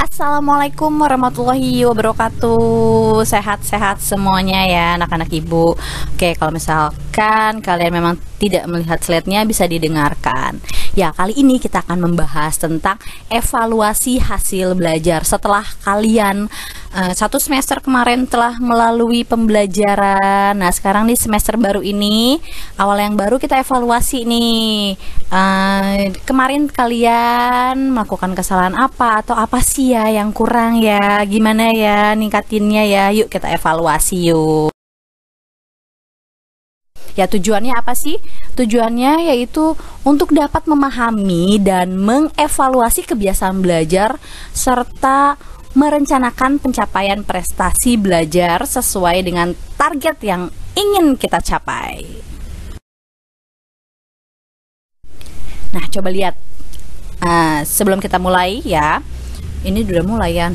Assalamualaikum warahmatullahi wabarakatuh. Sehat-sehat semuanya ya anak-anak ibu. Oke, kalau misalkan kalian memang tidak melihat slide-nya bisa didengarkan. Ya, kali ini kita akan membahas tentang evaluasi hasil belajar setelah kalian satu semester kemarin telah melalui pembelajaran. Nah, sekarang di semester baru ini, awal yang baru kita evaluasi nih. Kemarin kalian melakukan kesalahan apa atau apa sih ya yang kurang ya? Gimana ya ningkatinnya ya? Yuk kita evaluasi yuk. Ya, tujuannya apa sih? Tujuannya yaitu untuk dapat memahami dan mengevaluasi kebiasaan belajar serta merencanakan pencapaian prestasi belajar sesuai dengan target yang ingin kita capai. Nah, coba lihat sebelum kita mulai ya. Ini udah mulai ya.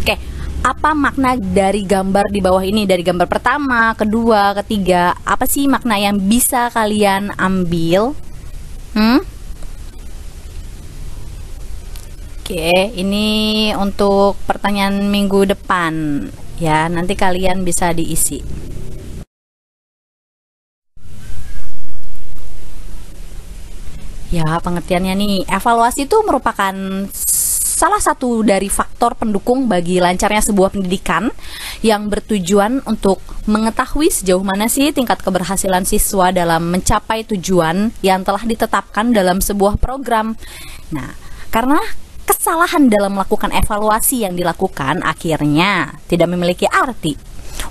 Oke, apa makna dari gambar di bawah ini? Dari gambar pertama, kedua, ketiga, apa sih makna yang bisa kalian ambil? Oke, ini untuk pertanyaan minggu depan ya. Nanti kalian bisa diisi. Ya, pengertiannya nih, evaluasi itu merupakan salah satu dari faktor pendukung bagi lancarnya sebuah pendidikan yang bertujuan untuk mengetahui sejauh mana sih tingkat keberhasilan siswa dalam mencapai tujuan yang telah ditetapkan dalam sebuah program. Nah, karena kesalahan dalam melakukan evaluasi yang dilakukan akhirnya tidak memiliki arti.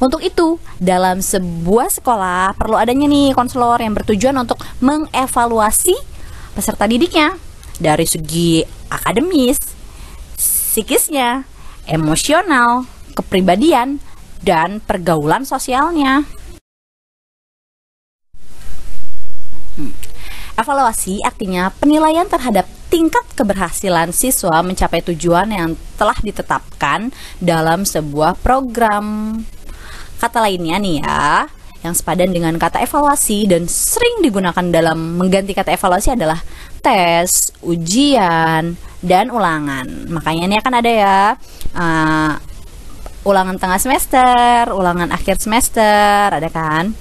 Untuk itu, dalam sebuah sekolah perlu adanya nih konselor yang bertujuan untuk mengevaluasi peserta didiknya dari segi akademis, psikisnya, emosional, kepribadian, dan pergaulan sosialnya. Evaluasi artinya penilaian terhadap tingkat keberhasilan siswa mencapai tujuan yang telah ditetapkan dalam sebuah program. Kata lainnya nih ya, yang sepadan dengan kata evaluasi dan sering digunakan dalam mengganti kata evaluasi adalah tes, ujian, dan ulangan. Makanya ini akan ada ya ulangan tengah semester, ulangan akhir semester, ada kan?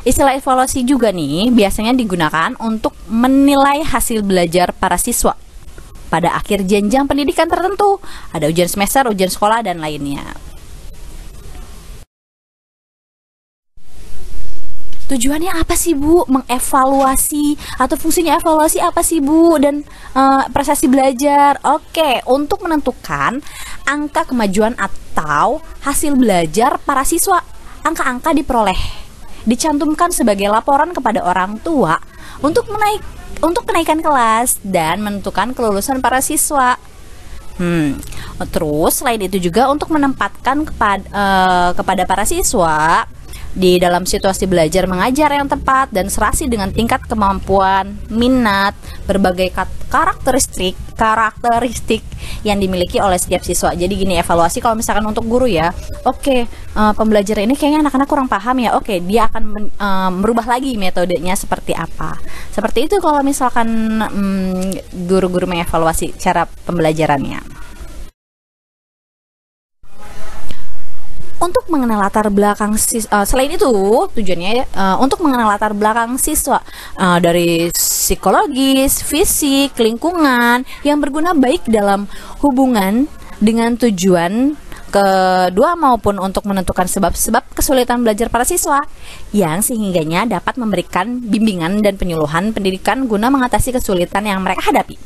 Istilah evaluasi juga nih biasanya digunakan untuk menilai hasil belajar para siswa pada akhir jenjang pendidikan tertentu. Ada ujian semester, ujian sekolah, dan lainnya. Tujuannya apa sih Bu? Mengevaluasi atau fungsinya evaluasi apa sih Bu? Dan prestasi belajar. Oke, untuk menentukan angka kemajuan atau hasil belajar para siswa. Angka-angka dicantumkan sebagai laporan kepada orang tua untuk kenaikan kelas dan menentukan kelulusan para siswa. Terus selain itu juga untuk menempatkan kepada para siswa di dalam situasi belajar mengajar yang tepat dan serasi dengan tingkat kemampuan, minat, berbagai karakteristik yang dimiliki oleh setiap siswa. Jadi gini, evaluasi kalau misalkan untuk guru ya, oke, pembelajaran ini kayaknya anak-anak kurang paham ya, oke, dia akan merubah lagi metodenya seperti apa. Seperti itu kalau misalkan guru-guru mengevaluasi cara pembelajarannya. Untuk mengenal latar belakang selain itu tujuannya untuk mengenal latar belakang siswa dari psikologis, fisik, lingkungan yang berguna baik dalam hubungan dengan tujuan kedua maupun untuk menentukan sebab-sebab kesulitan belajar para siswa yang sehingganya dapat memberikan bimbingan dan penyuluhan pendidikan guna mengatasi kesulitan yang mereka hadapi.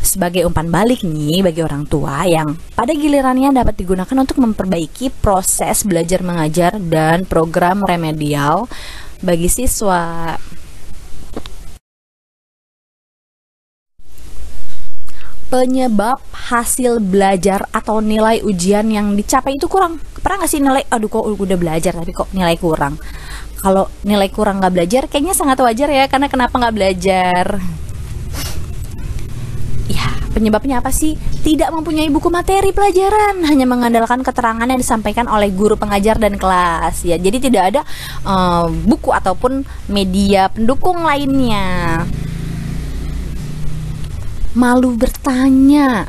Sebagai umpan balik nih bagi orang tua yang pada gilirannya dapat digunakan untuk memperbaiki proses belajar mengajar dan program remedial bagi siswa. Penyebab hasil belajar atau nilai ujian yang dicapai itu kurang. Pernah nggak sih nilai, aduh kok udah belajar tapi kok nilai kurang? Kalau nilai kurang nggak belajar kayaknya sangat wajar ya, karena kenapa nggak belajar? Penyebabnya apa sih? Tidak mempunyai buku materi pelajaran, hanya mengandalkan keterangan yang disampaikan oleh guru pengajar dan kelas. Ya, jadi tidak ada buku ataupun media pendukung lainnya. Malu bertanya,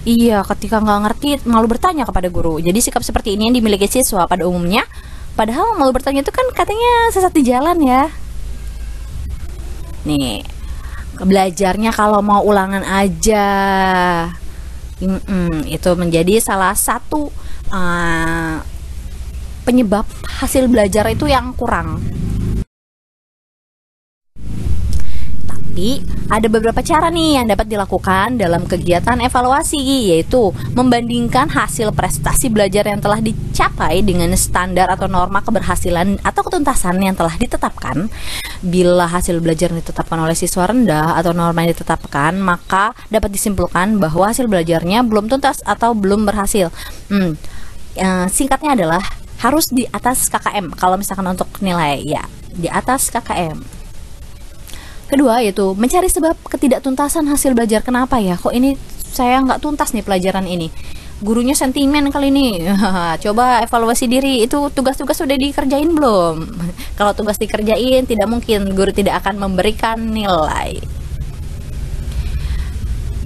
Iya, ketika nggak ngerti malu bertanya kepada guru. Jadi sikap seperti ini yang dimiliki siswa pada umumnya. Padahal malu bertanya itu kan katanya sesat di jalan ya. Nih, belajarnya kalau mau ulangan aja. Itu menjadi salah satu penyebab hasil belajar itu yang kurang. Tapi ada beberapa cara nih yang dapat dilakukan dalam kegiatan evaluasi, yaitu membandingkan hasil prestasi belajar yang telah dicapai dengan standar atau norma keberhasilan atau ketuntasan yang telah ditetapkan. Bila hasil belajar yang ditetapkan oleh siswa rendah atau norma yang ditetapkan, maka dapat disimpulkan bahwa hasil belajarnya belum tuntas atau belum berhasil. Singkatnya adalah harus di atas KKM kalau misalkan untuk nilai, ya di atas KKM. Kedua yaitu mencari sebab ketidaktuntasan hasil belajar. Kenapa ya kok ini saya nggak tuntas nih pelajaran ini, gurunya sentimen kali ini. Coba evaluasi diri, itu tugas-tugas sudah dikerjain belum? Kalau tugas dikerjain, tidak mungkin guru tidak akan memberikan nilai.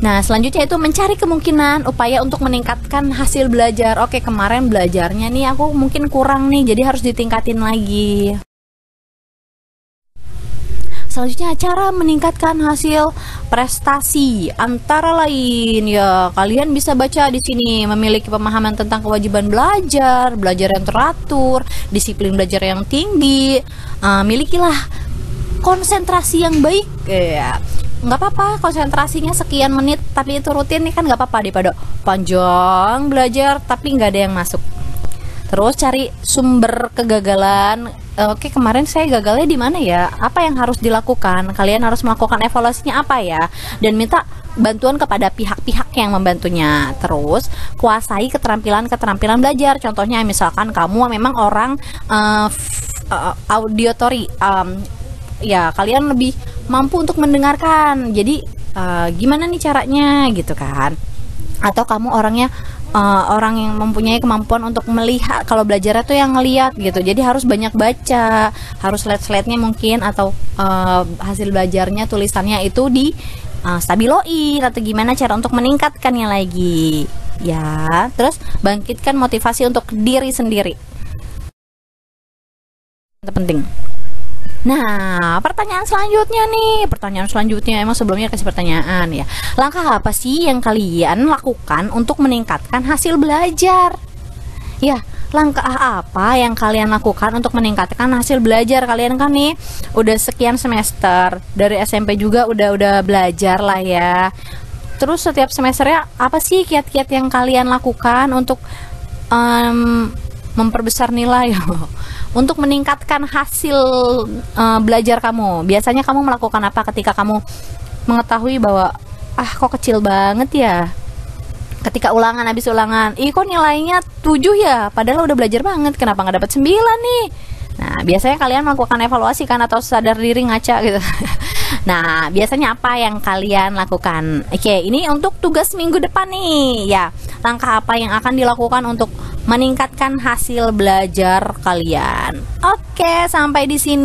Nah, selanjutnya itu mencari kemungkinan upaya untuk meningkatkan hasil belajar. Oke, kemarin belajarnya nih aku mungkin kurang nih, jadi harus ditingkatin lagi. Selanjutnya cara meningkatkan hasil prestasi, antara lain ya kalian bisa baca di sini, memiliki pemahaman tentang kewajiban belajar, belajar yang teratur, disiplin belajar yang tinggi, milikilah konsentrasi yang baik. Ya nggak apa-apa konsentrasinya sekian menit tapi itu rutin nih kan nggak apa-apa, daripada panjang belajar tapi nggak ada yang masuk. Terus cari sumber kegagalan. Oke, kemarin saya gagalnya di mana ya? Apa yang harus dilakukan? Kalian harus melakukan evaluasinya apa ya? Dan minta bantuan kepada pihak-pihak yang membantunya. Terus kuasai keterampilan belajar. Contohnya misalkan kamu memang orang auditory, ya kalian lebih mampu untuk mendengarkan. Jadi gimana nih caranya gitu kan? Atau kamu orangnya orang yang mempunyai kemampuan untuk melihat, kalau belajar itu yang ngelihat gitu, jadi harus banyak baca, harus slide-slide-nya mungkin, atau hasil belajarnya tulisannya itu di stabiloin, atau gimana cara untuk meningkatkannya lagi ya. Terus bangkitkan motivasi untuk diri sendiri, itu penting. Nah, pertanyaan selanjutnya emang sebelumnya kasih pertanyaan ya. Langkah apa sih yang kalian lakukan untuk meningkatkan hasil belajar? Ya, langkah apa yang kalian lakukan untuk meningkatkan hasil belajar? Kalian kan nih udah sekian semester, dari SMP juga udah belajar lah ya. Terus setiap semesternya apa sih kiat-kiat yang kalian lakukan untuk memperbesar nilai? Untuk meningkatkan hasil belajar kamu. Biasanya kamu melakukan apa ketika kamu mengetahui bahwa kok kecil banget ya ketika habis ulangan, kok nilainya 7 ya, padahal udah belajar banget, kenapa nggak dapat 9 nih? Nah, biasanya kalian melakukan evaluasi kan, atau sadar diri ngaca gitu. Nah, biasanya apa yang kalian lakukan? Oke, ini untuk tugas minggu depan nih ya. Langkah apa yang akan dilakukan untuk meningkatkan hasil belajar kalian? Oke, sampai di sini.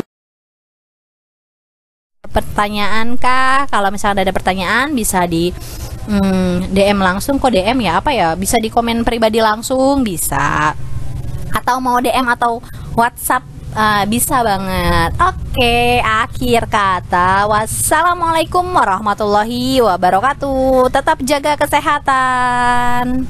Pertanyaan kah? Kalau misalnya ada pertanyaan bisa di DM langsung. Kok DM ya? Apa ya? Bisa di komen pribadi langsung, bisa. Atau mau DM atau WhatsApp, bisa banget. Oke, akhir kata, wassalamualaikum warahmatullahi wabarakatuh. Tetap jaga kesehatan.